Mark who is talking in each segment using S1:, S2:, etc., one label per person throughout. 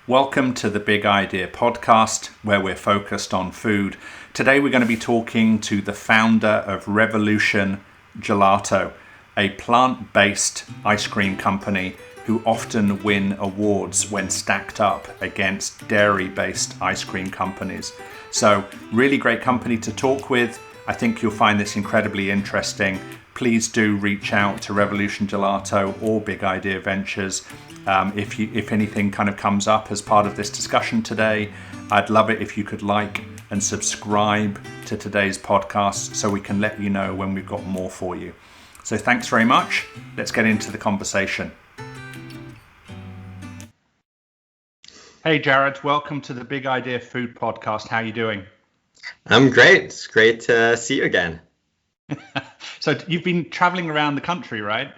S1: Welcome to the Big Idea podcast, where we're focused on food. Today we're going to be talking to the founder of Revolution Gelato, a plant-based ice cream company who often win awards when stacked up against dairy-based ice cream companies. So, really great company to talk with. I think you'll find this incredibly interesting. Please do reach out to Revolution Gelato or Big Idea Ventures. If anything kind of comes up as part of this discussion today, I'd love it if you could like and subscribe to today's podcast so we can let you know when we've got more for you. So thanks very much. Let's get into the conversation. Hey Jared, welcome to the Big Idea Food Podcast. How are you doing?
S2: I'm great. It's great to see you again.
S1: So you've been traveling around the country, right?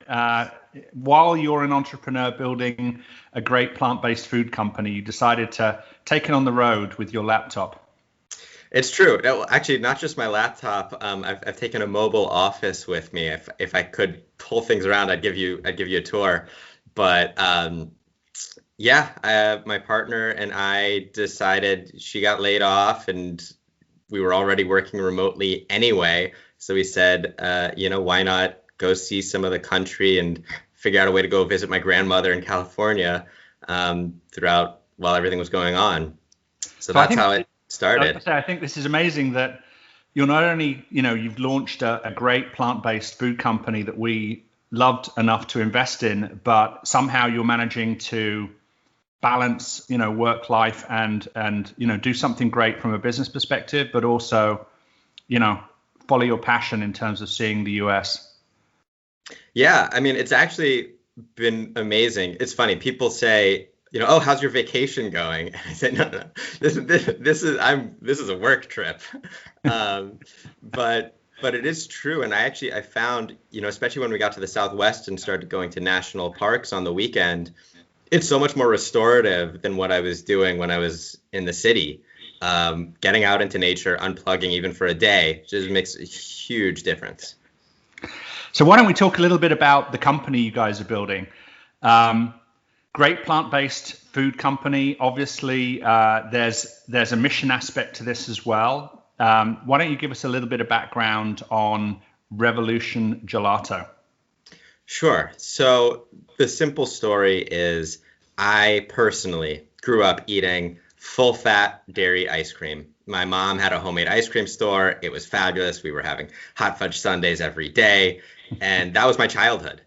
S1: While you're an entrepreneur building a great plant-based food company, you decided to take it on the road with your laptop.
S2: It's true. No, actually, not just my laptop. I've taken a mobile office with me. If I could pull things around, I'd give you a tour. But my partner and I decided she got laid off, and we were already working remotely anyway. So we said, why not go see some of the country and figure out a way to go visit my grandmother in California while everything was going on. So that's how it started.
S1: I think this is amazing that you're not only, you've launched a great plant-based food company that we loved enough to invest in, but somehow you're managing to balance, work life and do something great from a business perspective, but also, follow your passion in terms of seeing the US.
S2: Yeah, I mean, it's actually been amazing. It's funny. People say, oh, how's your vacation going? And I say, no. This is a work trip. But it is true. And I found, especially when we got to the Southwest and started going to national parks on the weekend, it's so much more restorative than what I was doing when I was in the city. Getting out into nature, unplugging even for a day, just makes a huge difference.
S1: So why don't we talk a little bit about the company you guys are building? Great plant-based food company. Obviously, there's a mission aspect to this as well. Why don't you give us a little bit of background on Revolution Gelato?
S2: Sure. So the simple story is I personally grew up eating full-fat dairy ice cream. My mom had a homemade ice cream store. It was fabulous. We were having hot fudge sundaes every day, and that was my childhood.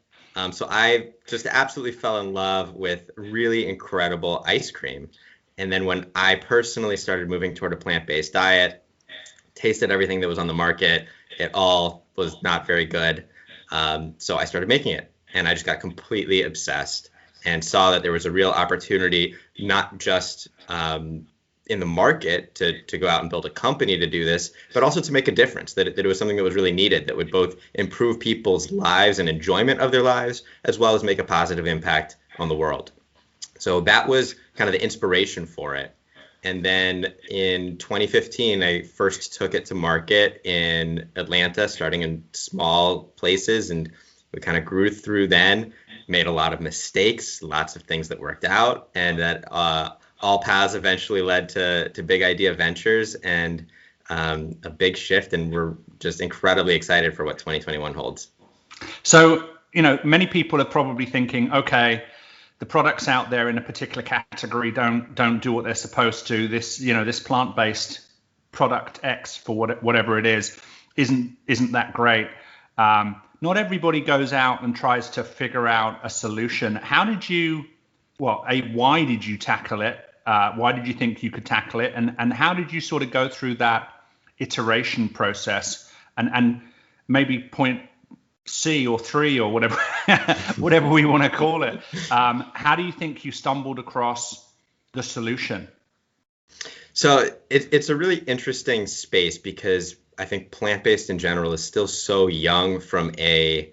S2: So I just absolutely fell in love with really incredible ice cream. And then when I personally started moving toward a plant-based diet, tasted everything that was on the market, it all was not very good. So I started making it, and I just got completely obsessed and saw that there was a real opportunity, not just in the market to go out and build a company to do this, but also to make a difference, that it was something that was really needed, that would both improve people's lives and enjoyment of their lives, as well as make a positive impact on the world. So that was kind of the inspiration for it. And then in 2015, I first took it to market in Atlanta, starting in small places, and we kind of grew through then, made a lot of mistakes, lots of things that worked out, and that all paths eventually led to Big Idea Ventures and a big shift, and we're just incredibly excited for what 2021 holds.
S1: So, many people are probably thinking, okay, the products out there in a particular category don't do what they're supposed to. This plant-based product X, for whatever it is, isn't that great. Not everybody goes out and tries to figure out a solution. Why did you tackle it? Why did you think you could tackle it? And how did you sort of go through that iteration process and maybe point C or 3 or whatever, whatever we want to call it. How do you think you stumbled across the solution?
S2: So it's a really interesting space because I think plant-based in general is still so young from a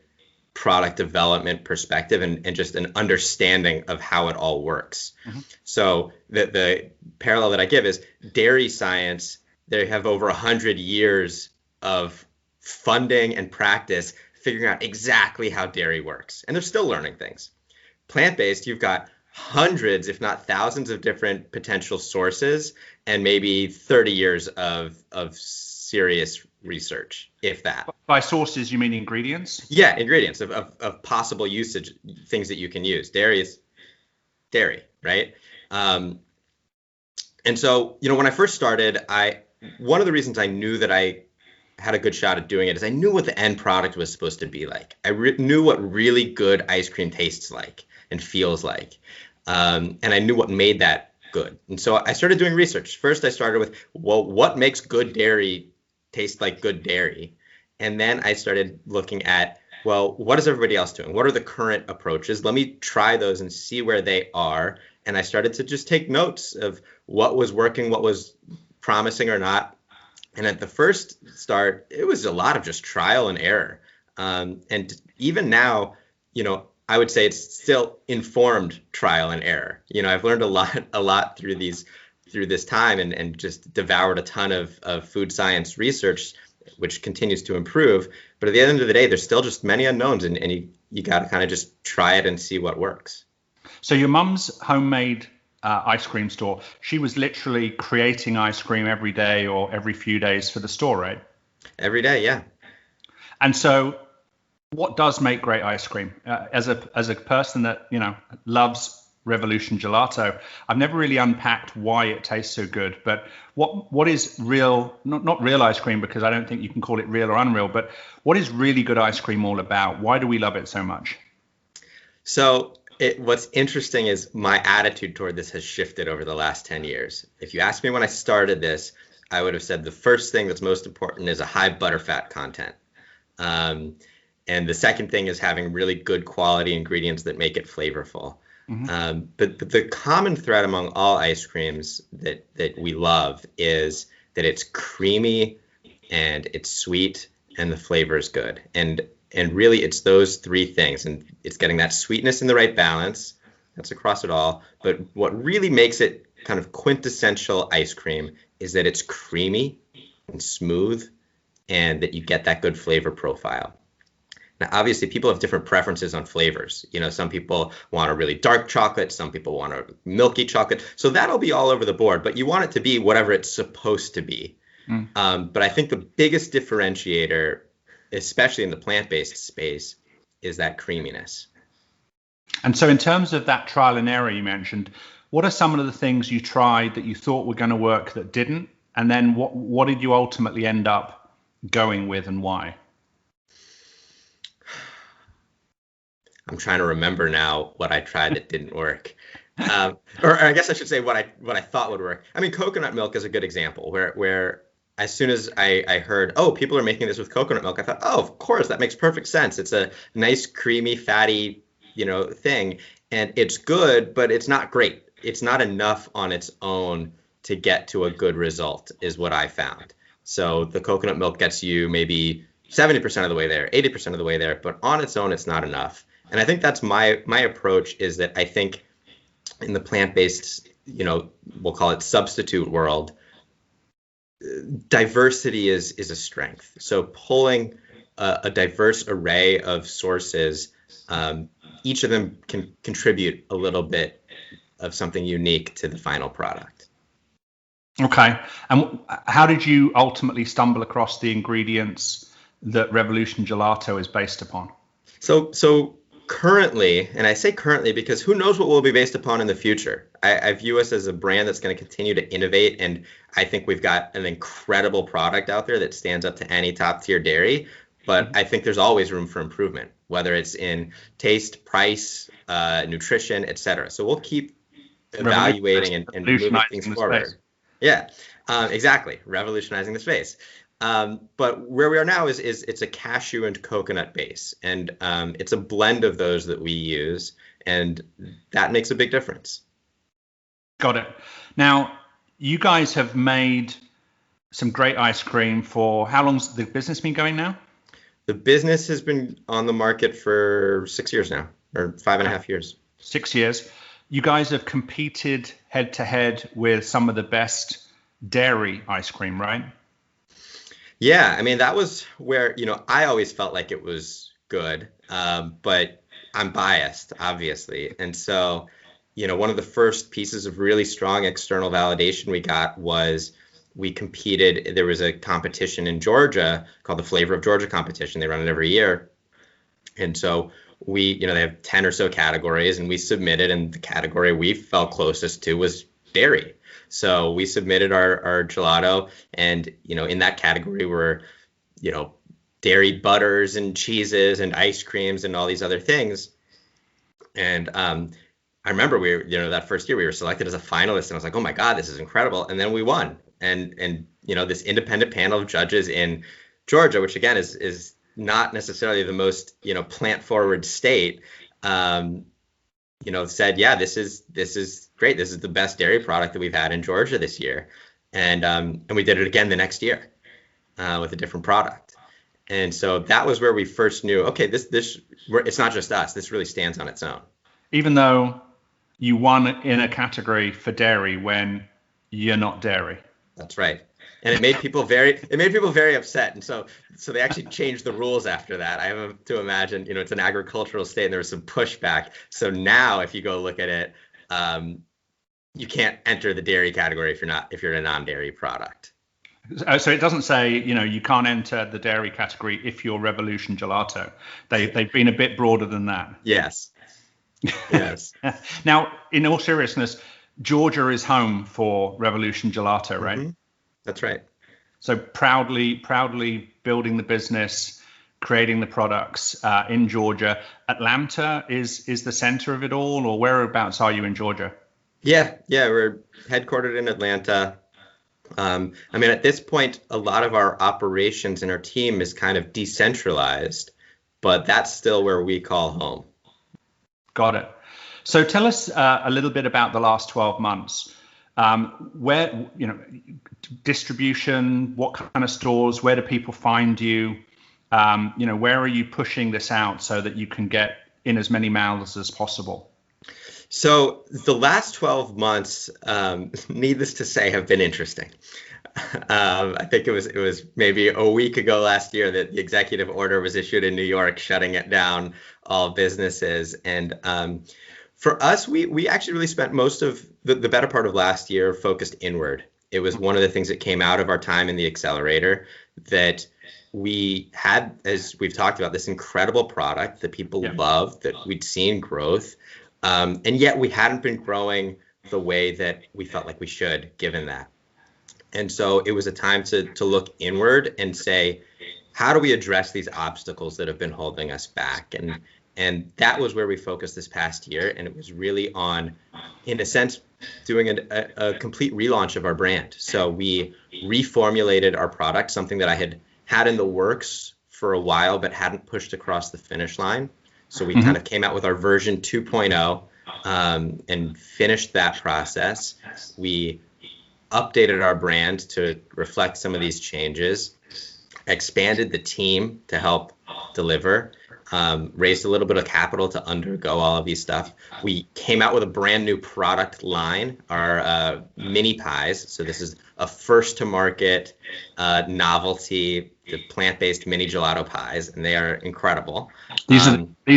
S2: product development perspective and just an understanding of how it all works. Mm-hmm. So the parallel that I give is dairy science. They have over 100 years of funding and practice figuring out exactly how dairy works. And they're still learning things. Plant-based, you've got hundreds, if not thousands of different potential sources and maybe 30 years of serious research, if that.
S1: By sources, you mean ingredients?
S2: Yeah, ingredients of possible usage, things that you can use. Dairy is dairy, right? And so, when I first started, one of the reasons I knew that I had a good shot at doing it is I knew what the end product was supposed to be like. I knew what really good ice cream tastes like and feels like. And I knew what made that good. And so I started doing research. First, I started with, well, what makes good dairy taste like good dairy? And then I started looking at, well, what is everybody else doing? What are the current approaches? Let me try those and see where they are. And I started to just take notes of what was working, what was promising or not. And at the first start, it was a lot of just trial and error. And even now, I would say it's still informed trial and error. I've learned a lot through this time and just devoured a ton of food science research, which continues to improve. But at the end of the day, there's still just many unknowns, and you got to kind of just try it and see what works.
S1: So your mum's homemade ice cream store, she was literally creating ice cream every day or every few days for the store, right?
S2: Every day, yeah.
S1: And so what does make great ice cream? As a person that, loves Revolution Gelato, I've never really unpacked why it tastes so good, but what is real, not real ice cream, because I don't think you can call it real or unreal, but what is really good ice cream all about? Why do we love it so much?
S2: So what's interesting is my attitude toward this has shifted over the last 10 years. If you asked me when I started this, I would have said the first thing that's most important is a high butterfat content. And the second thing is having really good quality ingredients that make it flavorful. Mm-hmm. But the common thread among all ice creams that we love is that it's creamy and it's sweet and the flavor is good. And really it's those three things, and it's getting that sweetness in the right balance. That's across it all. But what really makes it kind of quintessential ice cream is that it's creamy and smooth and that you get that good flavor profile. Now, obviously, people have different preferences on flavors. Some people want a really dark chocolate. Some people want a milky chocolate. So that'll be all over the board. But you want it to be whatever it's supposed to be. But I think the biggest differentiator, especially in the plant-based space, is that creaminess.
S1: And so in terms of that trial and error you mentioned, what are some of the things you tried that you thought were going to work that didn't? And then what did you ultimately end up going with and why?
S2: I'm trying to remember now what I tried that didn't work. Or I guess I should say what I thought would work. I mean, coconut milk is a good example where as soon as I heard, oh, people are making this with coconut milk, I thought, oh, of course, that makes perfect sense. It's a nice, creamy, fatty, thing. And it's good, but it's not great. It's not enough on its own to get to a good result, is what I found. So the coconut milk gets you maybe 70% of the way there, 80% of the way there, but on its own, it's not enough. And I think that's my approach, is that I think in the plant-based, we'll call it substitute world, diversity is a strength. So pulling a diverse array of sources, each of them can contribute a little bit of something unique to the final product.
S1: Okay. And how did you ultimately stumble across the ingredients that Revolution Gelato is based upon?
S2: So currently, and I say currently because who knows what we'll be based upon in the future. I view us as a brand that's going to continue to innovate, and I think we've got an incredible product out there that stands up to any top tier dairy, but I think there's always room for improvement, whether it's in taste, price, nutrition, etc. So we'll keep evaluating and moving things forward. Space. Yeah, exactly. Revolutionizing the space. But where we are now is it's a cashew and coconut base, and it's a blend of those that we use, and that makes a big difference.
S1: Got it. Now, you guys have made some great ice cream for, how long's the business been going now?
S2: The business has been on the market for 6 years now, or 5.5 years.
S1: 6 years. You guys have competed head to head with some of the best dairy ice cream, right?
S2: Yeah, I mean, that was where, I always felt like it was good, but I'm biased, obviously. And so one of the first pieces of really strong external validation we got was we competed. There was a competition in Georgia called the Flavor of Georgia competition. They run it every year. And so they have 10 or so categories, and we submitted, and the category we felt closest to was dairy. So we submitted our gelato, and, in that category were, dairy butters and cheeses and ice creams and all these other things. And I remember that first year we were selected as a finalist, and I was like, oh my God, this is incredible. And then we won. And this independent panel of judges in Georgia, which again is not necessarily the most, plant forward state, said, yeah, this is great. This is the best dairy product that we've had in Georgia this year. And we did it again the next year with a different product. And so that was where we first knew, okay, it's not just us. This really stands on its own.
S1: Even though you won in a category for dairy when you're not dairy.
S2: That's right. And it made people very upset. And so they actually changed the rules after that. I have to imagine, it's an agricultural state and there was some pushback. So now if you go look at it, you can't enter the dairy category if you're a non-dairy product.
S1: So it doesn't say, you can't enter the dairy category if you're Revolution Gelato. They've been a bit broader than that.
S2: Yes. Yes.
S1: Now, in all seriousness, Georgia is home for Revolution Gelato, right?
S2: Mm-hmm. That's right.
S1: So proudly building the business, creating the products in Georgia. Atlanta is the center of it all, or whereabouts are you in Georgia?
S2: Yeah, we're headquartered in Atlanta. At this point, a lot of our operations and our team is kind of decentralized, but that's still where we call home.
S1: Got it. So tell us a little bit about the last 12 months. Where, distribution, what kind of stores, where do people find you? Where are you pushing this out so that you can get in as many mouths as possible?
S2: So the last 12 months, needless to say, have been interesting. I think it was maybe a week ago last year that the executive order was issued in New York, shutting it down, all businesses. And for us, we actually really spent most of the better part of last year focused inward. It was one of the things that came out of our time in the accelerator, that we had, as we've talked about, this incredible product that people loved, that we'd seen growth. And yet we hadn't been growing the way that we felt like we should, given that. And so it was a time to look inward and say, how do we address these obstacles that have been holding us back? And that was where we focused this past year. And it was really on, in a sense, doing a complete relaunch of our brand. So we reformulated our product, something that I had in the works for a while, but hadn't pushed across the finish line. So we kind of came out with our version 2.0 and finished that process. We updated our brand to reflect some of these changes, expanded the team to help deliver, raised a little bit of capital to undergo all of these stuff. We came out with a brand new product line, our mini pies. So this is a first to market novelty, the plant-based mini gelato pies, and they are incredible.
S1: These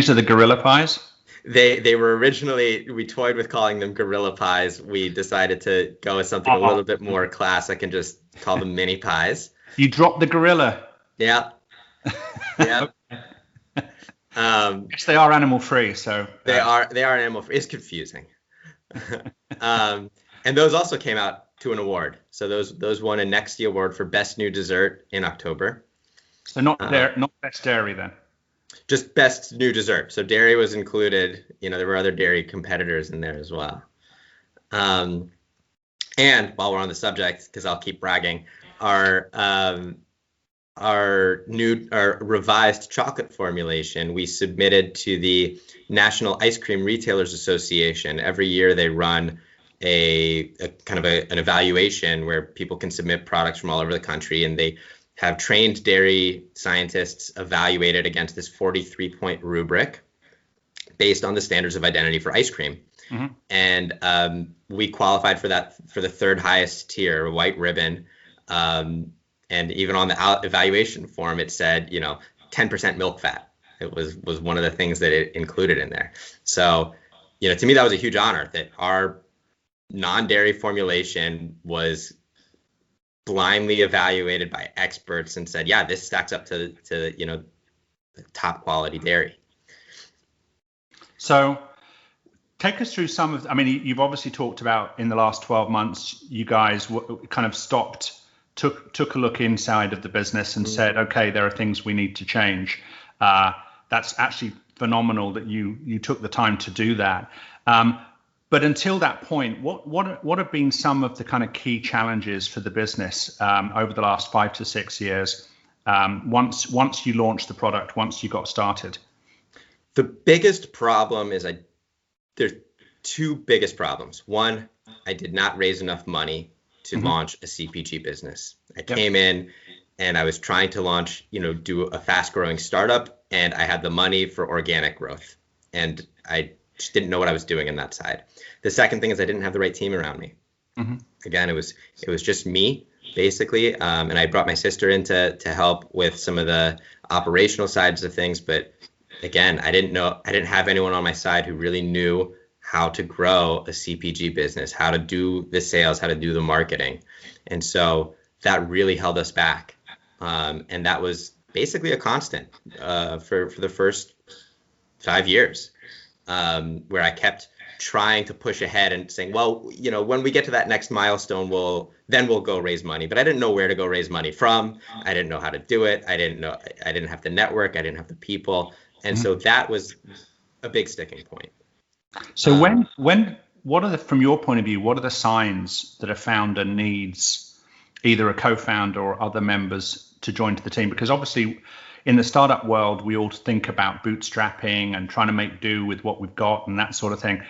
S1: are the gorilla pies?
S2: They were originally, we toyed with calling them gorilla pies. We decided to go with something a little bit more classic and just call them mini pies.
S1: You dropped the gorilla.
S2: Yeah. Yeah.
S1: Yes, they are animal free, so
S2: they are animal free. It's confusing. And those also came out to an award. So those won a Nexty Award for Best New Dessert in October.
S1: So not best dairy then.
S2: Just best new dessert. So dairy was included. There were other dairy competitors in there as well. And while we're on the subject, because I'll keep bragging, our revised chocolate formulation, we submitted to the National Ice Cream Retailers Association. Every year they run a kind of an evaluation where people can submit products from all over the country, and they have trained dairy scientists evaluated against this 43-point rubric based on the standards of identity for ice cream. Mm-hmm. And we qualified for that, for the third highest tier, white ribbon. And even on the evaluation form, it said, 10% milk fat. It was one of the things that it included in there. So to me, that was a huge honor that our non-dairy formulation was blindly evaluated by experts and said, yeah, this stacks up to top quality dairy.
S1: So take us through some of, you've obviously talked about in the last 12 months, you guys kind of took a look inside of the business and said, okay, there are things we need to change. That's actually phenomenal that you took the time to do that. But until that point, what have been some of the kind of key challenges for the business over the last 5 to 6 years? Once you launched the product, once you got started?
S2: The biggest problem is there's two biggest problems. One, I did not raise enough money to launch a CPG business. I came in and I was trying to launch, do a fast growing startup, and I had the money for organic growth. And I just didn't know what I was doing in that side. The second thing is I didn't have the right team around me. Again, it was just me basically. And I brought my sister in to help with some of the operational sides of things. But again, I didn't have anyone on my side who really knew how to grow a CPG business, how to do the sales, how to do the marketing. And so that really held us back. And that was basically a constant for the first 5 years, where I kept trying to push ahead and saying, well, when we get to that next milestone, we'll go raise money. But I didn't know where to go raise money from. I didn't know how to do it. I didn't have the network. I didn't have the people. And so that was a big sticking point.
S1: So from your point of view, what are the signs that a founder needs either a co-founder or other members to join the team? Because obviously in the startup world, we all think about bootstrapping and trying to make do with what we've got and that sort of thing.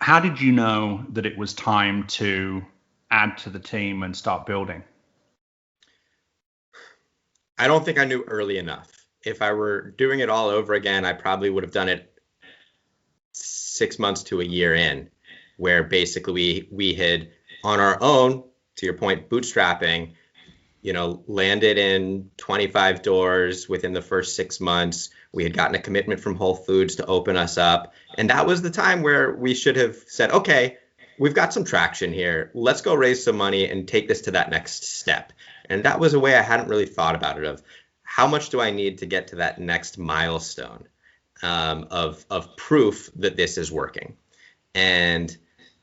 S1: How did you know that it was time to add to the team and start building?
S2: I don't think I knew early enough. If I were doing it all over again, I probably would have done it 6 months to a year in, where basically we had on our own, to your point, bootstrapping, landed in 25 doors within the first 6 months. We had gotten a commitment from Whole Foods to open us up. And that was the time where we should have said, okay, we've got some traction here. Let's go raise some money and take this to that next step. And that was a way I hadn't really thought about it, of how much do I need to get to that next milestone of proof that this is working. And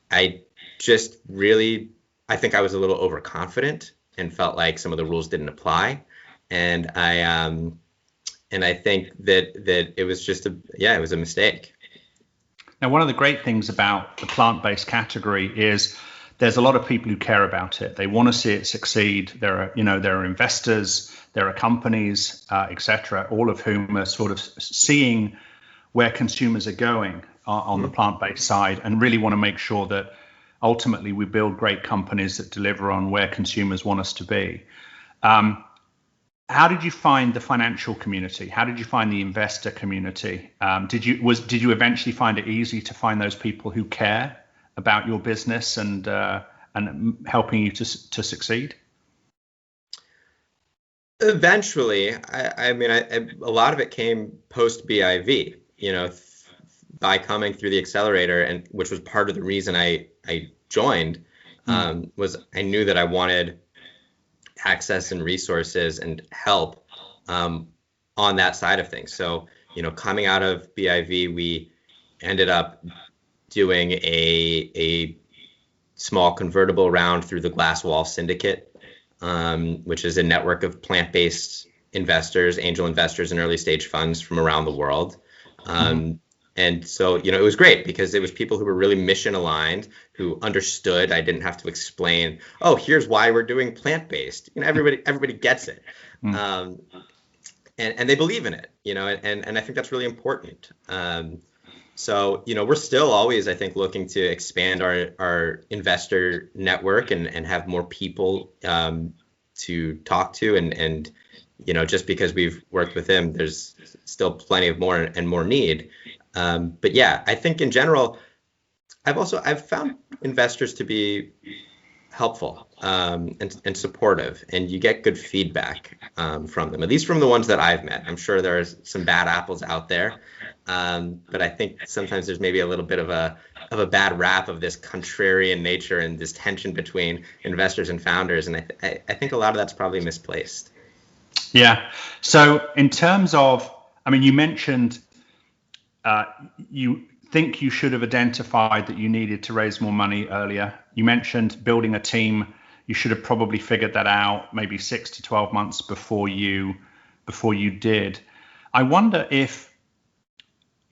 S2: I just really, I think I was a little overconfident and felt like some of the rules didn't apply. And I think that it was just it was a mistake.
S1: Now, one of the great things about the plant-based category is there's a lot of people who care about it. They want to see it succeed. There are investors, there are companies, etc., all of whom are sort of seeing where consumers are going on the plant-based side and really want to make sure that ultimately we build great companies that deliver on where consumers want us to be. How did you find the financial community? How did you find the investor community? Did you eventually find it easy to find those people who care about your business and helping you to succeed?
S2: Eventually, a lot of it came post BIV. By coming through the accelerator, and which was part of the reason I joined, was I knew that I wanted access and resources and help on that side of things. So, coming out of BIV, we ended up doing a small convertible round through the Glass Wall Syndicate, which is a network of plant-based investors, angel investors, and early stage funds from around the world. And so, it was great because it was people who were really mission aligned, who understood. I didn't have to explain, oh, here's why we're doing plant-based. Everybody gets it. And they believe in it, and I think that's really important. So, we're still always, I think, looking to expand our investor network and have more people to talk to. And just because we've worked with them, there's still plenty of more and more need. But yeah, I think in general, I've found investors to be helpful and supportive, and you get good feedback from them, at least from the ones that I've met. I'm sure there's some bad apples out there, But I think sometimes there's maybe a little bit of a bad rap of this contrarian nature and this tension between investors and founders, and I think a lot of that's probably misplaced.
S1: Yeah. So in terms of, I mean, you mentioned you think you should have identified that you needed to raise more money earlier. You mentioned building a team. You should have probably figured that out maybe 6 to 12 months before you did. I wonder if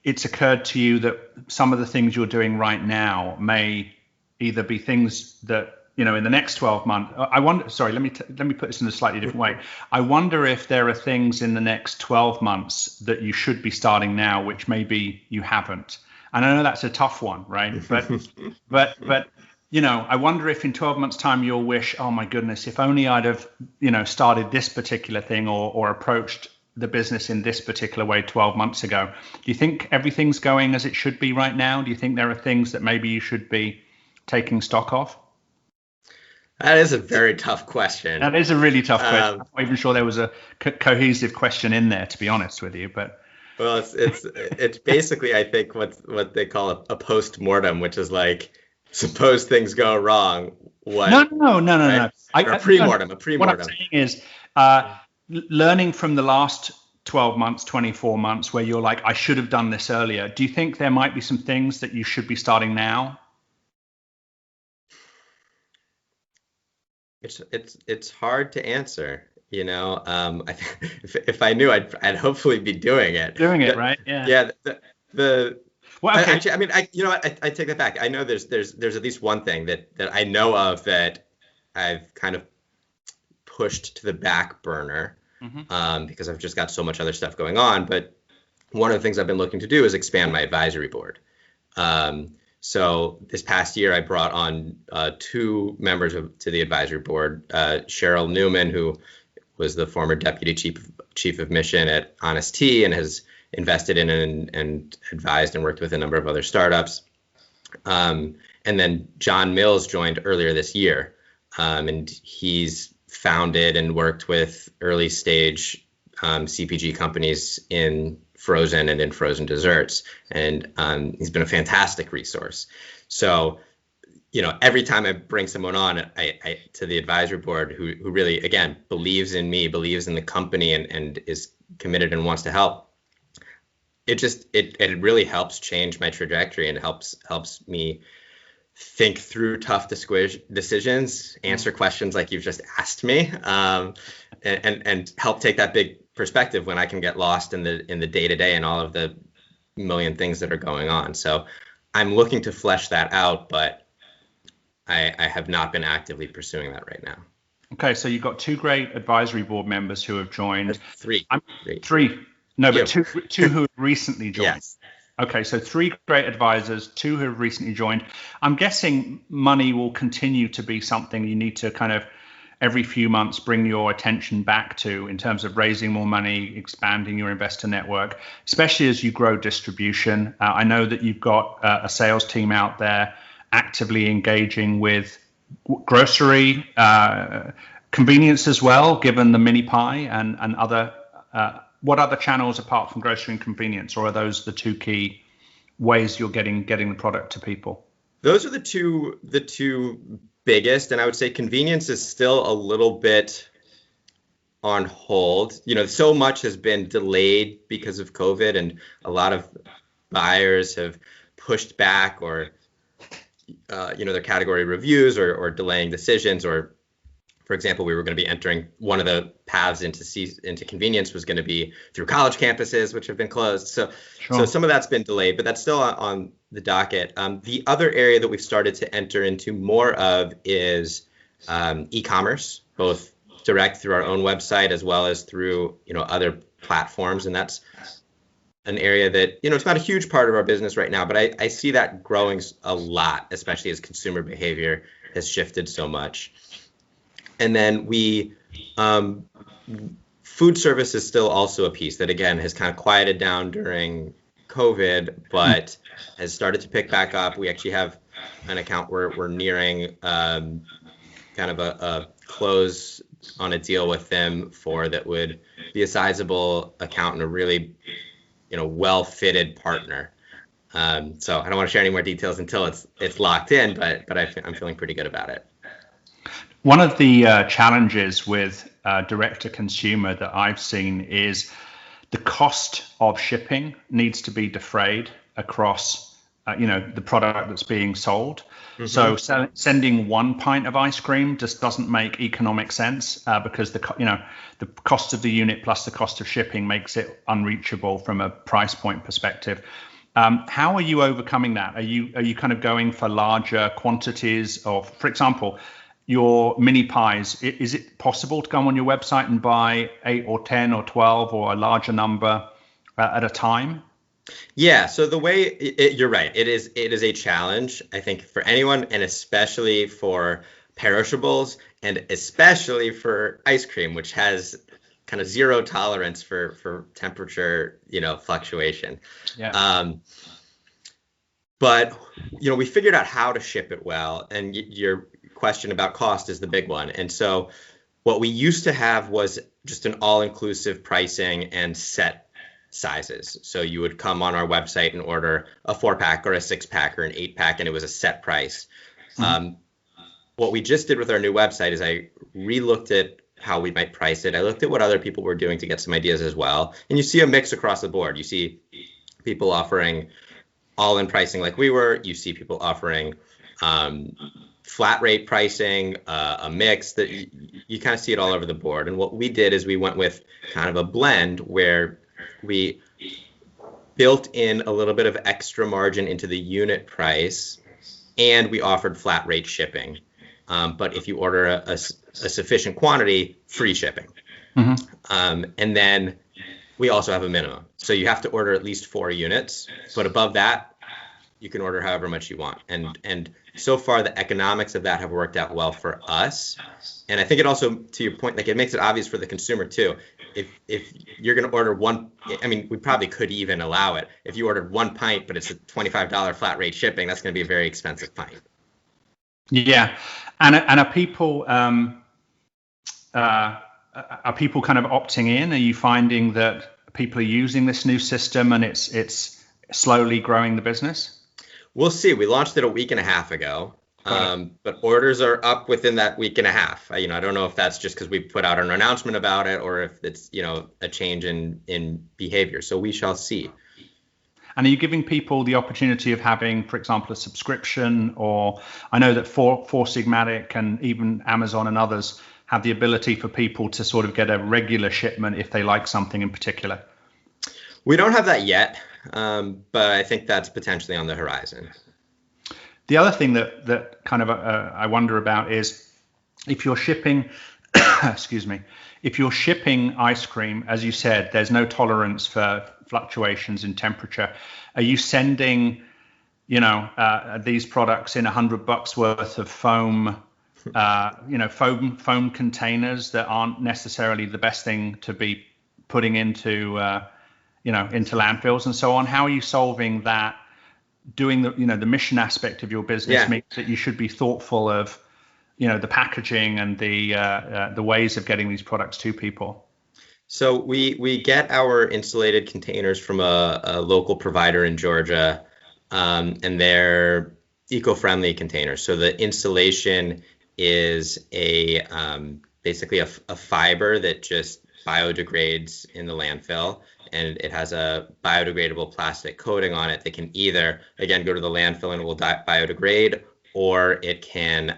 S1: it's occurred to you that some of the things you're doing right now may either be things that, in the next 12 months, let me put this in a slightly different way. I wonder if there are things in the next 12 months that you should be starting now, which maybe you haven't. And I know that's a tough one, right? But I wonder if in 12 months time, you'll wish, oh my goodness, if only I'd have, started this particular thing or approached the business in this particular way 12 months ago. Do you think everything's going as it should be right now? Do you think there are things that maybe you should be taking stock of?
S2: That is a very tough question.
S1: That is a really tough question. I'm not even sure there was a cohesive question in there, to be honest with you. But
S2: well, it's basically, I think, what they call a post-mortem, which is like, suppose things go wrong. What?
S1: No.
S2: Right? A pre-mortem.
S1: What I'm saying is, learning from the last 12 months, 24 months, where you're like, I should have done this earlier. Do you think there might be some things that you should be starting now?
S2: It's hard to answer, if I knew, I'd hopefully be doing it.
S1: Right? Yeah.
S2: Yeah.
S1: Well, okay.
S2: Actually, I mean, I take that back. I know there's at least one thing that I know of that I've kind of pushed to the back burner, because I've just got so much other stuff going on. But one of the things I've been looking to do is expand my advisory board. So this past year, I brought on 2 members to the advisory board, Cheryl Newman, who was the former deputy chief of mission at Honest Tea and has invested in and advised and worked with a number of other startups. And then John Mills joined earlier this year, and he's founded and worked with early stage CPG companies in frozen and in frozen desserts. And he's been a fantastic resource. So, every time I bring someone on I to the advisory board who really, again, believes in me, believes in the company and is committed and wants to help, it really helps change my trajectory and helps me think through tough decisions, answer questions like you've just asked me, and help take that big perspective when I can get lost in the day-to-day and all of the million things that are going on. So I'm looking to flesh that out, but I have not been actively pursuing that right now.
S1: Okay, so you've got 2 great advisory board members who have joined.
S2: Three.
S1: No, but two who have recently joined.
S2: Yes.
S1: Okay, so 3 great advisors, 2 who have recently joined. I'm guessing money will continue to be something you need to kind of every few months bring your attention back to in terms of raising more money, expanding your investor network, especially as you grow distribution. I know that you've got a sales team out there actively engaging with grocery, convenience as well, given the mini pie and other. What other channels apart from grocery and convenience, or are those the 2 key ways you're getting the product to people?
S2: Those are the two biggest, and I would say convenience is still a little bit on hold. So much has been delayed because of COVID, and a lot of buyers have pushed back or their category reviews or delaying decisions. Or, for example, we were going to be entering one of the paths into convenience was going to be through college campuses, which have been closed. So some of that's been delayed, but that's still on the docket. The other area that we've started to enter into more of is e-commerce, both direct through our own website as well as through other platforms, and that's an area that it's not a huge part of our business right now, but I see that growing a lot, especially as consumer behavior has shifted so much. And then food service is still also a piece that, again, has kind of quieted down during COVID, but has started to pick back up. We actually have an account where we're nearing kind of a close on a deal with them that would be a sizable account and a really well-fitted partner. So I don't want to share any more details until it's locked in, but I'm feeling pretty good about it.
S1: One of the challenges with direct to consumer that I've seen is the cost of shipping needs to be defrayed across the product that's being sold. Mm-hmm. So sending 1 pint of ice cream just doesn't make economic sense because the cost of the unit plus the cost of shipping makes it unreachable from a price point perspective. How are you overcoming that? Are you kind of going for larger quantities of, for example, your mini pies? Is it possible to go on your website and buy 8 or 10 or 12 or a larger number at a time?
S2: Yeah, so the way you're right, it is a challenge, I think, for anyone, and especially for perishables, and especially for ice cream, which has kind of zero tolerance for temperature, fluctuation. Yeah. But we figured out how to ship it well, and your question about cost is the big one. And so what we used to have was just an all-inclusive pricing and set sizes. So you would come on our website and order a 4-pack or a 6-pack or an 8-pack, and it was a set price. Mm-hmm. What we just did with our new website is I re-looked at how we might price it. I looked at what other people were doing to get some ideas as well. And you see a mix across the board. You see people offering all-in pricing like we were. You see people offering flat rate pricing, a mix that you kind of see it all over the board. And what we did is we went with kind of a blend where we built in a little bit of extra margin into the unit price, and we offered flat rate shipping. But if you order a sufficient quantity, free shipping. Mm-hmm. And then we also have a minimum. So you have to order at least 4 units, but above that, you can order however much you want. And so far, the economics of that have worked out well for us. And I think it also, to your point, it makes it obvious for the consumer too. If you're going to order one, we probably could even allow it. If you ordered 1 pint, but it's a $25 flat rate shipping, that's going to be a very expensive pint.
S1: Yeah, and are people kind of opting in? Are you finding that people are using this new system and it's slowly growing the business?
S2: We'll see. We launched it a week and a half ago, but orders are up within that week and a half. I don't know if that's just because we put out an announcement about it or if it's a change in behavior. So we shall see.
S1: And are you giving people the opportunity of having, for example, a subscription? Or I know that Four Sigmatic and even Amazon and others have the ability for people to sort of get a regular shipment if they like something in particular.
S2: We don't have that yet, but I think that's potentially on the horizon.
S1: The other thing that kind of I wonder about is if you're shipping, if you're shipping ice cream, as you said, there's no tolerance for fluctuations in temperature. Are you sending, these products in $100 worth of foam, foam containers that aren't necessarily the best thing to be putting into landfills and so on? How are you solving that? Doing the mission aspect of your business means that you should be thoughtful of, the packaging and the ways of getting these products to people.
S2: So we get our insulated containers from a local provider in Georgia, and they're eco-friendly containers. So the insulation is basically a fiber that just biodegrades in the landfill, and it has a biodegradable plastic coating on it that can either, again, go to the landfill and it will biodegrade, or it can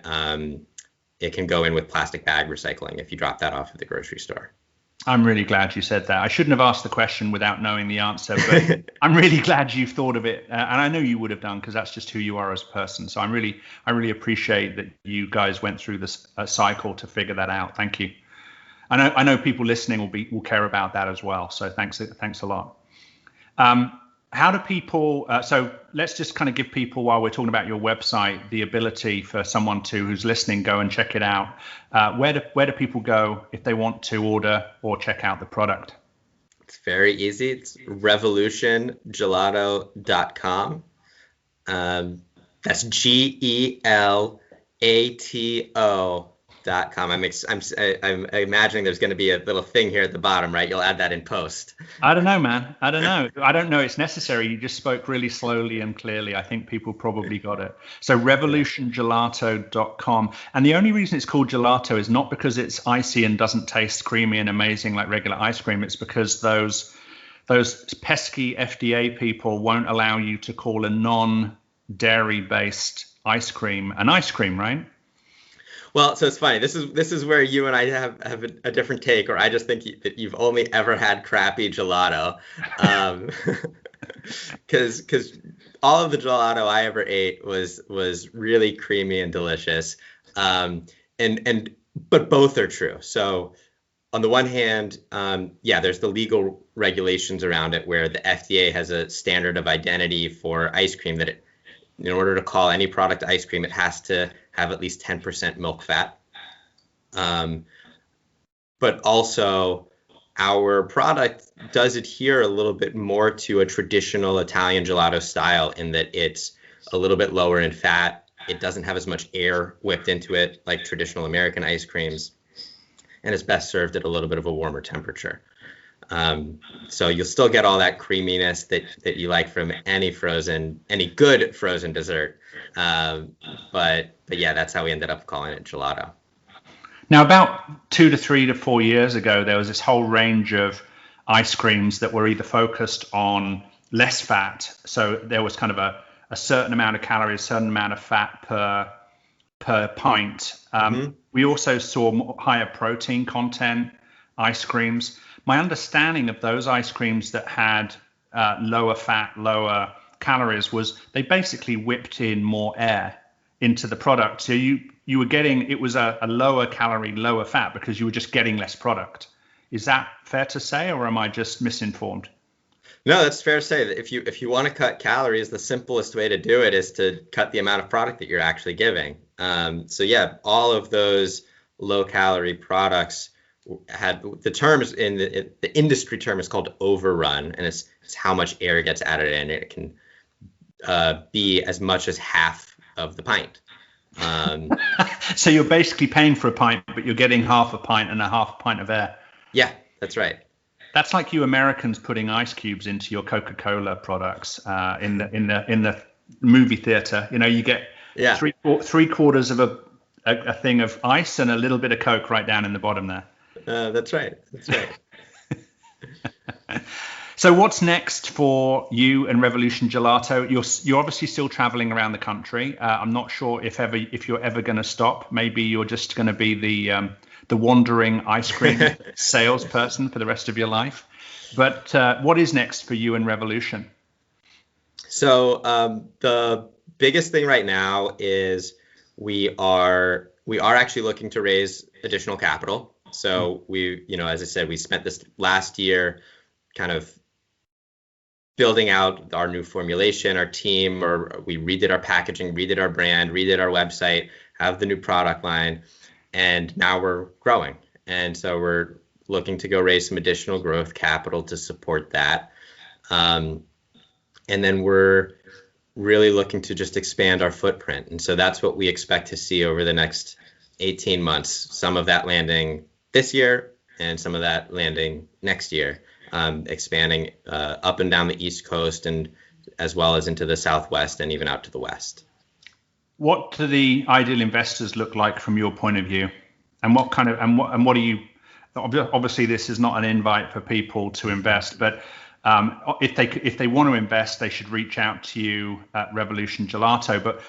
S2: go in with plastic bag recycling if you drop that off at the grocery store.
S1: I'm really glad you said that. I shouldn't have asked the question without knowing the answer, but I'm really glad you've thought of it. And I know you would have done because that's just who you are as a person. So I really appreciate that you guys went through this cycle to figure that out. Thank you. I know people listening will care about that as well. So thanks a lot. How do people, so let's just kind of give people, while we're talking about your website, the ability for someone who's listening, go and check it out. Where do people go if they want to order or check out the product?
S2: It's very easy. It's revolutiongelato.com. That's GELATO.com. I'm imagining there's going to be a little thing here at the bottom, right? You'll add that in post.
S1: I don't know, man. I don't know. I don't know it's necessary. You just spoke really slowly and clearly. I think people probably got it. So revolutiongelato.com. And the only reason it's called gelato is not because it's icy and doesn't taste creamy and amazing like regular ice cream. It's because those pesky FDA people won't allow you to call a non-dairy based ice cream an ice cream, right?
S2: Well, so it's funny. This is where you and I have a different take, or I just think that you've only ever had crappy gelato, because all of the gelato I ever ate was really creamy and delicious, but both are true. So on the one hand, there's the legal regulations around it where the FDA has a standard of identity for ice cream that in order to call any product ice cream, it has to have at least 10% milk fat. But also, our product does adhere a little bit more to a traditional Italian gelato style in that it's a little bit lower in fat. It doesn't have as much air whipped into it like traditional American ice creams, and it's best served at a little bit of a warmer temperature. So you'll still get all that creaminess that you like from any good frozen dessert. But yeah, that's how we ended up calling it gelato.
S1: Now, about 2 to 3 to 4 years ago, there was this whole range of ice creams that were either focused on less fat. So there was kind of a certain amount of calories, a certain amount of fat per pint. We also saw higher protein content ice creams. My understanding of those ice creams that had lower fat, lower calories was they basically whipped in more air into the product. So you were getting, it was a lower calorie, lower fat because you were just getting less product. Is that fair to say, or am I just misinformed?
S2: No, that's fair to say that if you want to cut calories, the simplest way to do it is to cut the amount of product that you're actually giving. So yeah, all of those low calorie products had the terms in the industry term is called overrun, and it's how much air gets added in. It can be as much as half of the pint.
S1: So you're basically paying for a pint, but you're getting half a pint and a half a pint of air.
S2: Yeah, that's right.
S1: That's like you Americans putting ice cubes into your Coca-Cola products in the movie theater. You know, you get three quarters of a thing of ice and a little bit of Coke right down in the bottom there.
S2: That's right.
S1: So what's next for you and Revolution Gelato? You're obviously still traveling around the country. I'm not sure if you're ever going to stop. Maybe you're just going to be the wandering ice cream salesperson for the rest of your life. But what is next for you and Revolution?
S2: So the biggest thing right now is we are actually looking to raise additional capital. So as I said, we spent this last year kind of building out our new formulation, our team, or we redid our packaging, redid our brand, redid our website, have the new product line, and now we're growing. And so we're looking to go raise some additional growth capital to support that. And then we're really looking to just expand our footprint. And so that's what we expect to see over the next 18 months, some of that landing this year and some of that landing next year, expanding up and down the East Coast and as well as into the Southwest and even out to the West.
S1: What do the ideal investors look like from your point of view? And what kind of, and what are you, obviously this is not an invite for people to invest, but if they want to invest, they should reach out to you at Revolution Gelato. But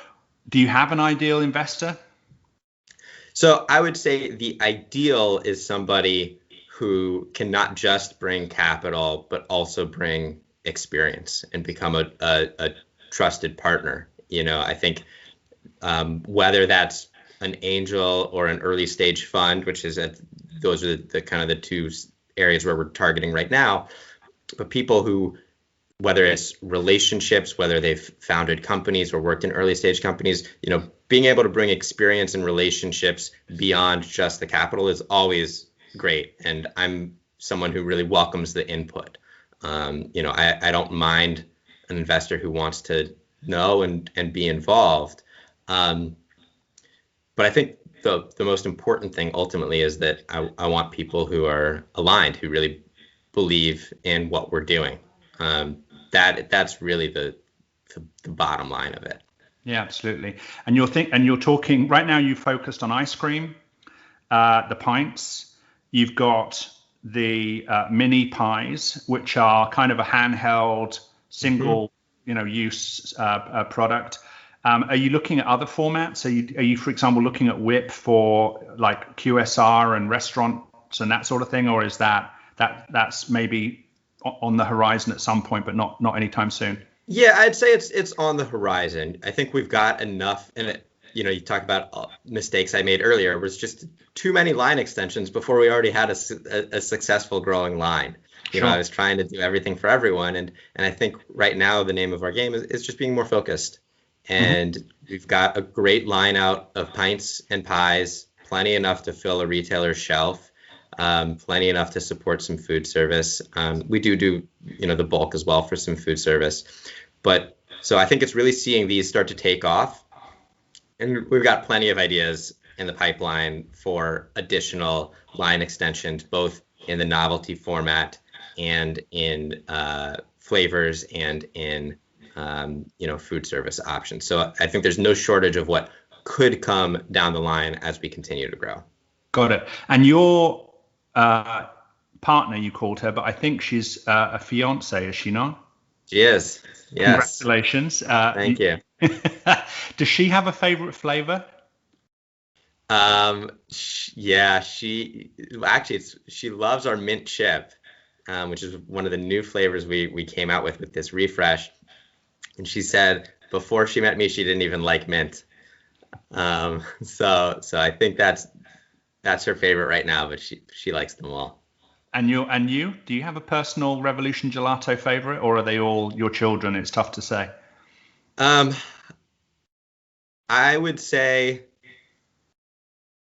S1: do you have an ideal investor?
S2: So I would say the ideal is somebody who can not just bring capital, but also bring experience and become a trusted partner. I think whether that's an angel or an early stage fund, which is those are the kind of the two areas where we're targeting right now, but people who, whether it's relationships, whether they've founded companies or worked in early stage companies, being able to bring experience and relationships beyond just the capital is always great. And I'm someone who really welcomes the input. I don't mind an investor who wants to know and be involved. But I think the most important thing ultimately is that I want people who are aligned, who really believe in what we're doing. That's really the bottom line of it.
S1: Yeah, absolutely. And you're talking right now. You focused on ice cream, the pints. You've got the mini pies, which are kind of a handheld, single, use product. Are you looking at other formats? Are you, for example, looking at whip for like QSR and restaurants and that sort of thing, or is that's maybe on the horizon at some point, but not anytime soon?
S2: Yeah, I'd say it's on the horizon. I think we've got enough, and you talk about mistakes I made earlier. It was just too many line extensions before we already had a successful growing line.
S1: Sure.
S2: I was trying to do everything for everyone, and I think right now the name of our game is just being more focused. And we've got a great line out of pints and pies, plenty enough to fill a retailer's shelf, plenty enough to support some food service. We do the bulk as well for some food service. But so I think it's really seeing these start to take off. And we've got plenty of ideas in the pipeline for additional line extensions, both in the novelty format and in flavors and in food service options. So I think there's no shortage of what could come down the line as we continue to grow.
S1: Got it. And your partner, you called her, but I think she's a fiance, is she not?
S2: She is. Yes.
S1: Congratulations.
S2: Thank you.
S1: Does she have a favorite flavor?
S2: Yeah, she loves our mint chip, which is one of the new flavors we came out with this refresh. And she said before she met me, she didn't even like mint. So I think that's her favorite right now, but she likes them all.
S1: And you? Do you have a personal Revolution Gelato favorite, or are they all your children? It's tough to say.
S2: I would say,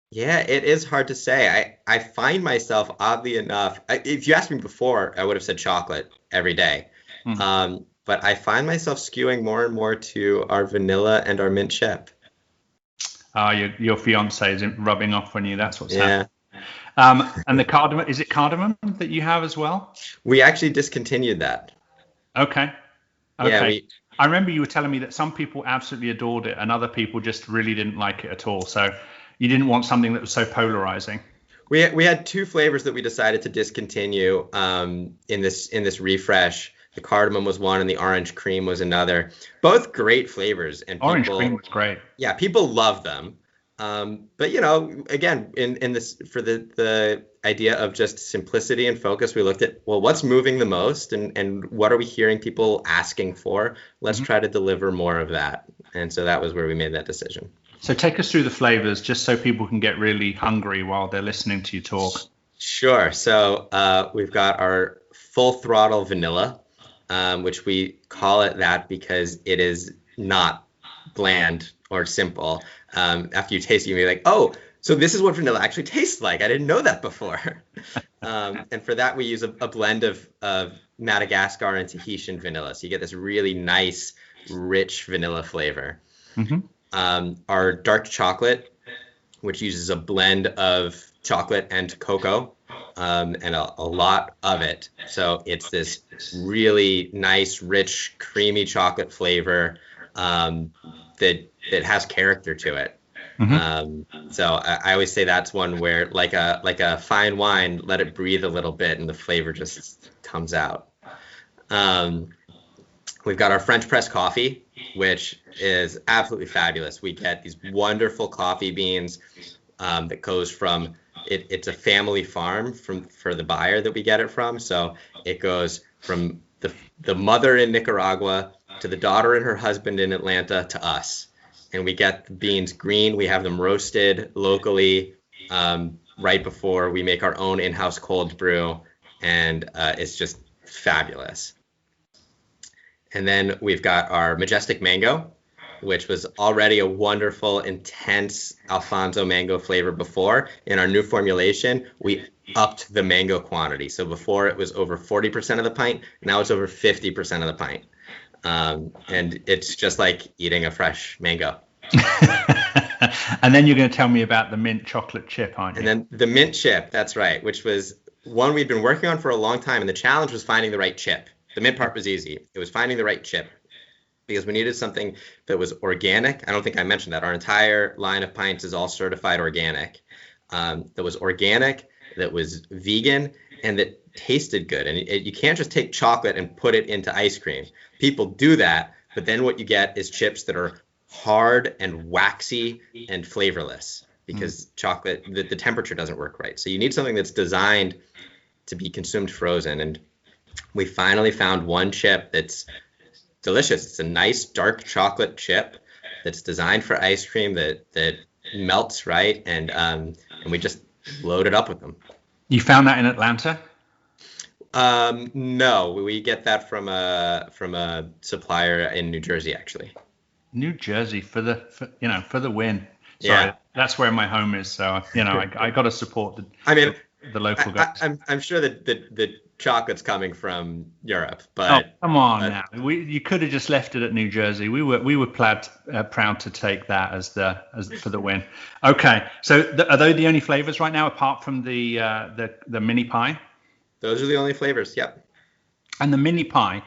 S2: yeah, it is hard to say. I find myself, oddly enough, if you asked me before, I would have said chocolate every day. But I find myself skewing more and more to our vanilla and our mint chip.
S1: Your fiance is rubbing off on you. That's what's happening. And the cardamom, is it cardamom that you have as well?
S2: We actually discontinued that. Yeah,
S1: Okay. I remember you were telling me that some people absolutely adored it and other people just really didn't like it at all. So you didn't want something that was so polarizing.
S2: We had two flavors that we decided to discontinue in this refresh. The cardamom was one and the orange cream was another. Both great flavors. And
S1: orange cream was great.
S2: Yeah, people love them. But again, in this, for the idea of just simplicity and focus, we looked at, well, what's moving the most and what are we hearing people asking for? Let's try to deliver more of that. And so that was where we made that decision.
S1: So take us through the flavors just so people can get really hungry while they're listening to you talk.
S2: Sure. So we've got our full throttle vanilla, which we call it that because it is not bland or simple. After you taste it, you'll be like, oh, so this is what vanilla actually tastes like. I didn't know that before. And for that, we use a blend of Madagascar and Tahitian vanilla. So you get this really nice, rich vanilla flavor. Our dark chocolate, which uses a blend of chocolate and cocoa, and a lot of it. So it's this really nice, rich, creamy chocolate flavor that has character to it. So I always say that's one where, like a fine wine, let it breathe a little bit and the flavor just comes out. We've got our French press coffee, which is absolutely fabulous. We get these wonderful coffee beans that goes from it's a family farm for the buyer that we get it from. So it goes from the mother in Nicaragua to the daughter and her husband in Atlanta to us. And we get the beans green. We have them roasted locally right before we make our own in-house cold brew. And it's just fabulous. And then we've got our Majestic Mango, which was already a wonderful, intense Alfonso mango flavor before. In our new formulation, we upped the mango quantity. So before it was over 40% of the pint. Now it's over 50% of the pint. And it's just like eating a fresh mango.
S1: And then you're going to tell me about the mint chocolate chip, aren't you?
S2: And then the mint chip, that's right, which was one we'd been working on for a long time. And the challenge was finding the right chip. The mint part was easy. It was finding the right chip because we needed something that was organic. I don't think I mentioned that. Our entire line of pints is all certified organic. That was organic, that was vegan, and that tasted good. And you can't just take chocolate and put it into ice cream. People do that, but then what you get is chips that are hard and waxy and flavorless because chocolate, the temperature doesn't work right. So you need something that's designed to be consumed frozen. And we finally found one chip that's delicious. It's a nice dark chocolate chip that's designed for ice cream that melts right, and we just load it up with them.
S1: You found that in Atlanta?
S2: No, we get that from a supplier in New Jersey, actually.
S1: New Jersey for the win. Sorry,
S2: Yeah.
S1: That's where my home is. So I got to support the local guys.
S2: I'm sure that the chocolate's coming from Europe, but
S1: come on now. You could have just left it at New Jersey. We were proud to take that as for the win. Okay, so are they the only flavors right now apart from the mini pie?
S2: Those are the only flavors. Yep.
S1: And the mini pie,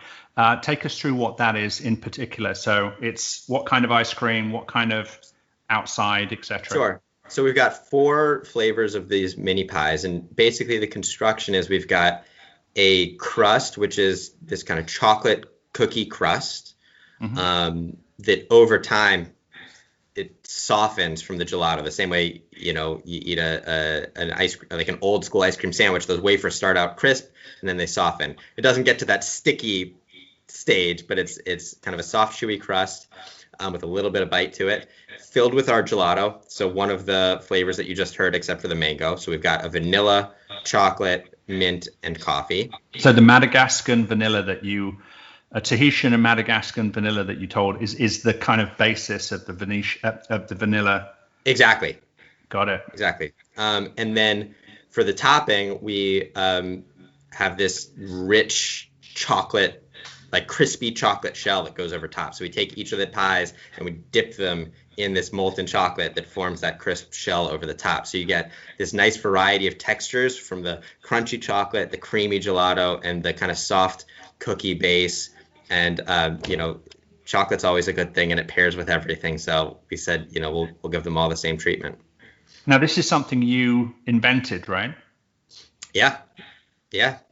S1: take us through what that is in particular. So it's what kind of ice cream, what kind of outside, etc.
S2: Sure. So we've got 4 flavors of these mini pies, and basically the construction is we've got a crust, which is this kind of chocolate cookie crust, that over time it softens from the gelato, the same way you eat an ice like an old school ice cream sandwich. Those wafers start out crisp and then they soften. It doesn't get to that sticky stage, but it's kind of a soft, chewy crust with a little bit of bite to it, filled with our gelato. So one of the flavors that you just heard, except for the mango. So we've got a vanilla, chocolate, mint, and coffee.
S1: So the Madagascan vanilla a Tahitian and Madagascan vanilla that you told is the kind of basis of the vanilla.
S2: Exactly.
S1: Got it.
S2: Exactly. And then for the topping, we have this rich chocolate, like crispy chocolate shell that goes over top. So we take each of the pies and we dip them in this molten chocolate that forms that crisp shell over the top. So you get this nice variety of textures from the crunchy chocolate, the creamy gelato, and the kind of soft cookie base. And chocolate's always a good thing, and it pairs with everything. So we said, we'll give them all the same treatment. Now,
S1: this is something you invented, right?
S2: Yeah.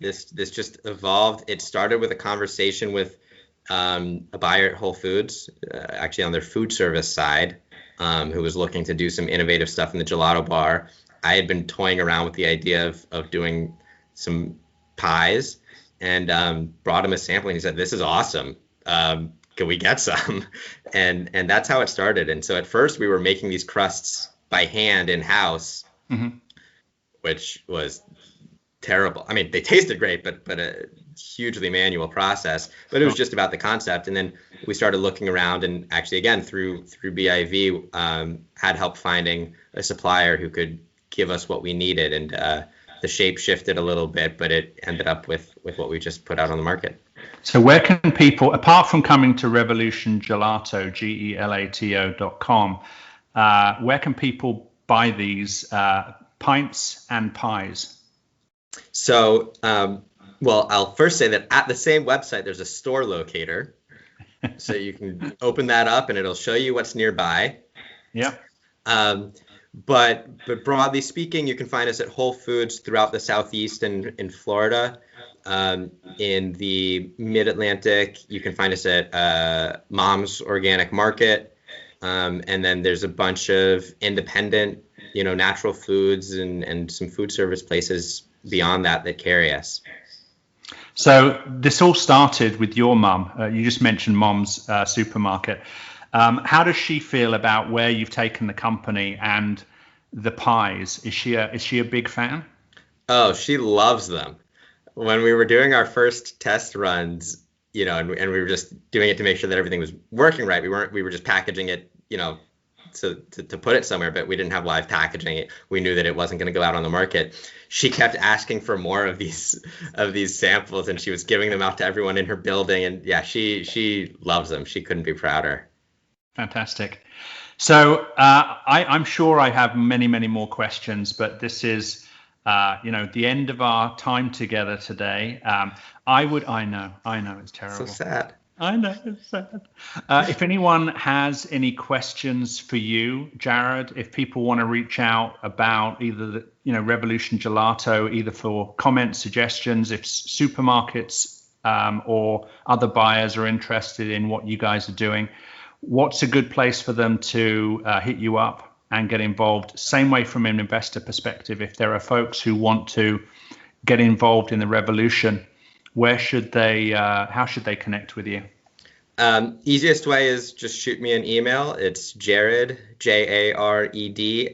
S2: This just evolved. It started with a conversation with a buyer at Whole Foods, actually on their food service side, who was looking to do some innovative stuff in the gelato bar. I had been toying around with the idea of doing some pies, and brought him a sample, and he said, "This is awesome. Can we get some?" And that's how it started. And so at first we were making these crusts by hand in house, which was terrible. I mean, they tasted great, but a hugely manual process. But it was just about the concept. And then we started looking around, and actually, again, through BIV, had help finding a supplier who could give us what we needed. And the shape shifted a little bit, but it ended up with what we just put out on the market.
S1: So where can people, apart from coming to Revolution Gelato, Gelato.com, where can people buy these pints and pies?
S2: So, well, I'll first say that at the same website, there's a store locator. So you can open that up and it'll show you what's nearby.
S1: Yeah.
S2: But broadly speaking, you can find us at Whole Foods throughout the Southeast and in Florida. In the Mid-Atlantic, you can find us at Mom's Organic Market. And then there's a bunch of independent, natural foods and some food service places beyond that carry us.
S1: So this all started with your mum. You just mentioned Mom's supermarket. How does she feel about where you've taken the company and the pies? Is she a big fan?
S2: Oh, she loves them. When we were doing our first test runs, and we were just doing it to make sure that everything was working right. We were just packaging it, to put it somewhere, but we didn't have live packaging. We knew that it wasn't going to go out on the market. She kept asking for more of these samples, and she was giving them out to everyone in her building. And yeah, she loves them. She couldn't be prouder.
S1: Fantastic. So I'm sure I have many, many more questions, but this is, the end of our time together today. I know it's terrible.
S2: So sad.
S1: I know it's sad. If anyone has any questions for you, Jared, if people want to reach out about either the, Revolution Gelato, either for comments, suggestions, if supermarkets or other buyers are interested in what you guys are doing, what's a good place for them to hit you up and get involved? Same way from an investor perspective, if there are folks who want to get involved in the revolution, how should they connect with you?
S2: Easiest way is just shoot me an email. It's Jared, Jared,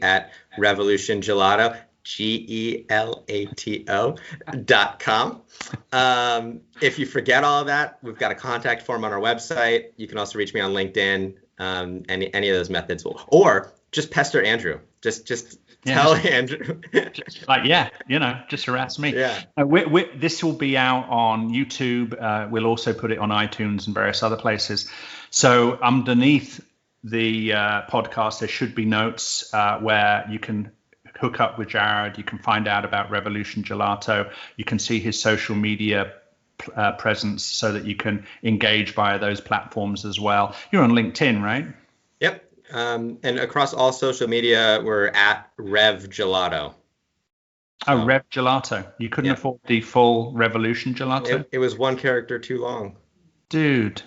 S2: at Revolution Gelato, Gelato.com. If you forget all of that, we've got a contact form on our website. You can also reach me on LinkedIn, any of those methods, or just pester Andrew. Just tell Andrew.
S1: Just harass me.
S2: Yeah.
S1: This will be out on YouTube. We'll also put it on iTunes and various other places. So underneath the podcast, there should be notes where you can hook up with Jared. You can find out about Revolution Gelato. You can see his social media presence so that you can engage via those platforms as well. You're on LinkedIn, right?
S2: Yep. And across all social media, we're at Rev Gelato.
S1: Oh, Rev Gelato. You couldn't afford the full Revolution Gelato?
S2: It was one character too long.
S1: Dude.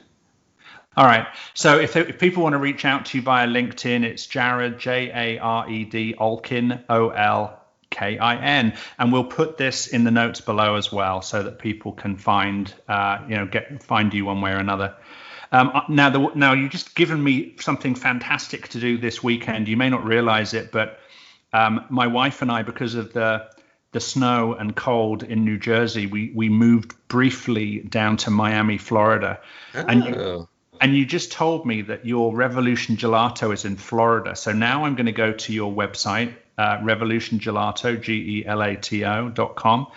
S1: All right. So if people want to reach out to you via LinkedIn, it's Jared, Jared Olkin, Olkin. And we'll put this in the notes below as well so that people can find you one way or another. Now you've just given me something fantastic to do this weekend. You may not realize it, but my wife and I, because of the snow and cold in New Jersey, we moved briefly down to Miami, Florida.
S2: Oh.
S1: And you just told me that your Revolution Gelato is in Florida. So now I'm going to go to your website, Revolution Gelato, Gelato.com.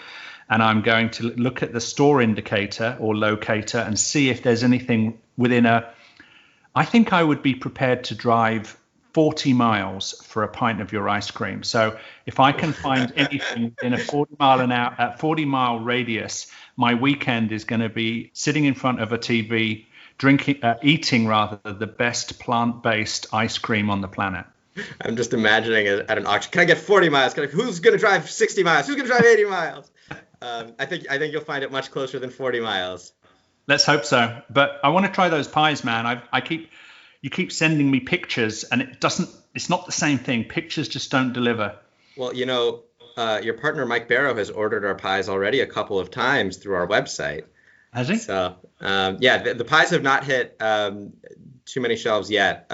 S1: And I'm going to look at the store indicator or locator and see if there's anything I think I would be prepared to drive 40 miles for a pint of your ice cream. So if I can find anything in a 40-mile radius, my weekend is going to be sitting in front of a TV, eating the best plant-based ice cream on the planet.
S2: I'm just imagining it at an auction. Can I get 40 miles? Who's going to drive 60 miles? Who's going to drive 80 miles? I think you'll find it much closer than 40 miles.
S1: Let's hope so. But I want to try those pies, man. You keep sending me pictures, and it's not the same thing. Pictures just don't deliver.
S2: Well, your partner Mike Barrow has ordered our pies already a couple of times through our website.
S1: Has he?
S2: So, the pies have not hit too many shelves yet.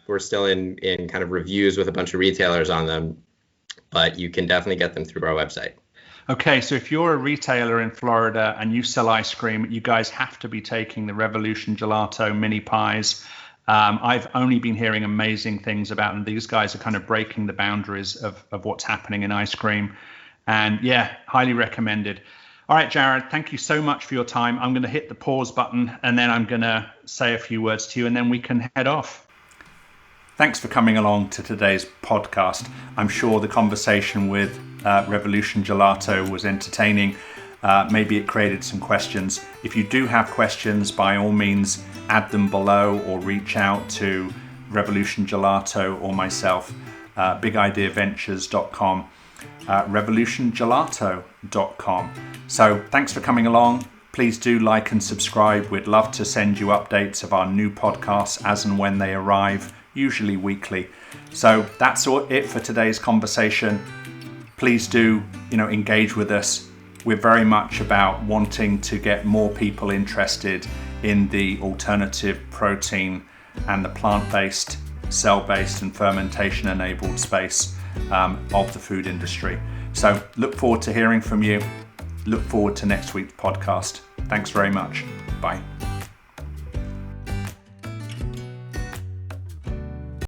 S2: We're still in kind of reviews with a bunch of retailers on them, but you can definitely get them through our website.
S1: Okay, so if you're a retailer in Florida and you sell ice cream, you guys have to be taking the Revolution Gelato mini pies. I've only been hearing amazing things about them. These guys are kind of breaking the boundaries of what's happening in ice cream. And highly recommended. All right, Jared, thank you so much for your time. I'm going to hit the pause button and then I'm going to say a few words to you and then we can head off. Thanks for coming along to today's podcast. I'm sure the conversation with Revolution Gelato was entertaining. Maybe it created some questions. If you do have questions, by all means, add them below or reach out to Revolution Gelato or myself, bigideaventures.com, revolutiongelato.com. So thanks for coming along. Please do like and subscribe. We'd love to send you updates of our new podcasts as and when they arrive, usually weekly. So that's it for today's conversation. Please do, engage with us. We're very much about wanting to get more people interested in the alternative protein and the plant-based, cell-based and fermentation-enabled space of the food industry. So look forward to hearing from you. Look forward to next week's podcast. Thanks very much. Bye.